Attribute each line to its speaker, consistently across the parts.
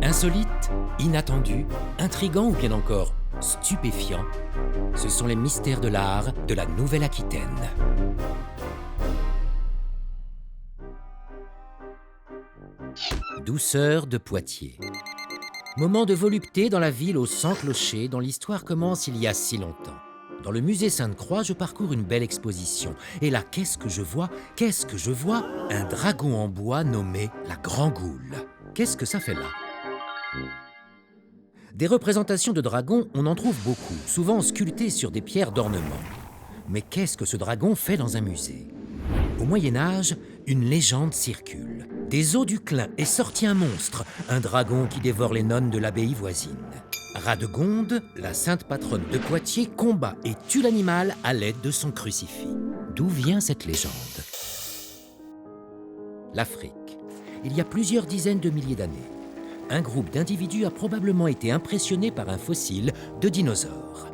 Speaker 1: Insolite, inattendu, intrigant ou bien encore stupéfiant, ce sont les mystères de l'art de la Nouvelle-Aquitaine. Douceur de Poitiers. Moment de volupté dans la ville aux 100 clochers dont l'histoire commence il y a si longtemps. Dans le musée Sainte-Croix, je parcours une belle exposition. Et là, qu'est-ce que je vois? Un dragon en bois nommé la Grand-Goule. Qu'est-ce que ça fait là? Des représentations de dragons, on en trouve beaucoup, souvent sculptés sur des pierres d'ornement. Mais qu'est-ce que ce dragon fait dans un musée? Au Moyen-Âge, une légende circule. Des eaux du Clin est sorti un monstre, un dragon qui dévore les nonnes de l'abbaye voisine. Radegonde, la sainte patronne de Poitiers, combat et tue l'animal à l'aide de son crucifix. D'où vient cette légende? L'Afrique. Il y a plusieurs dizaines de milliers d'années, un groupe d'individus a probablement été impressionné par un fossile de dinosaure.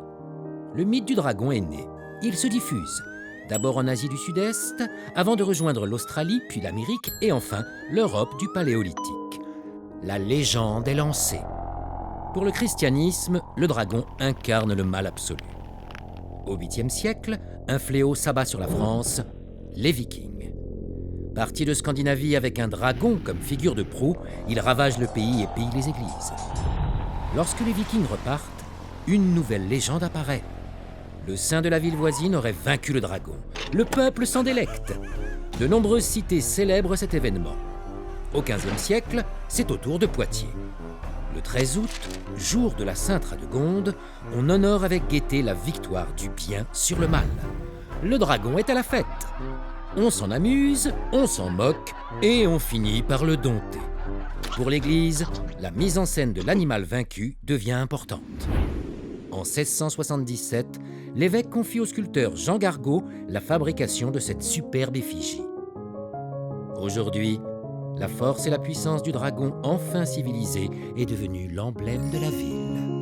Speaker 1: Le mythe du dragon est né. Il se diffuse, d'abord en Asie du Sud-Est, avant de rejoindre l'Australie, puis l'Amérique et enfin l'Europe du Paléolithique. La légende est lancée. Pour le christianisme, le dragon incarne le mal absolu. Au 8e siècle, un fléau s'abat sur la France, les Vikings. Partis de Scandinavie avec un dragon comme figure de proue, ils ravagent le pays et pillent les églises. Lorsque les Vikings repartent, une nouvelle légende apparaît. Le saint de la ville voisine aurait vaincu le dragon. Le peuple s'en délecte. De nombreuses cités célèbrent cet événement. Au XVe siècle, c'est au tour de Poitiers. Le 13 août, jour de la Sainte Radegonde, on honore avec gaieté la victoire du bien sur le mal. Le dragon est à la fête. On s'en amuse, on s'en moque et on finit par le dompter. Pour l'Église, la mise en scène de l'animal vaincu devient importante. En 1677, l'évêque confie au sculpteur Jean Gargaud la fabrication de cette superbe effigie. Aujourd'hui, la force et la puissance du dragon enfin civilisé est devenue l'emblème de la ville.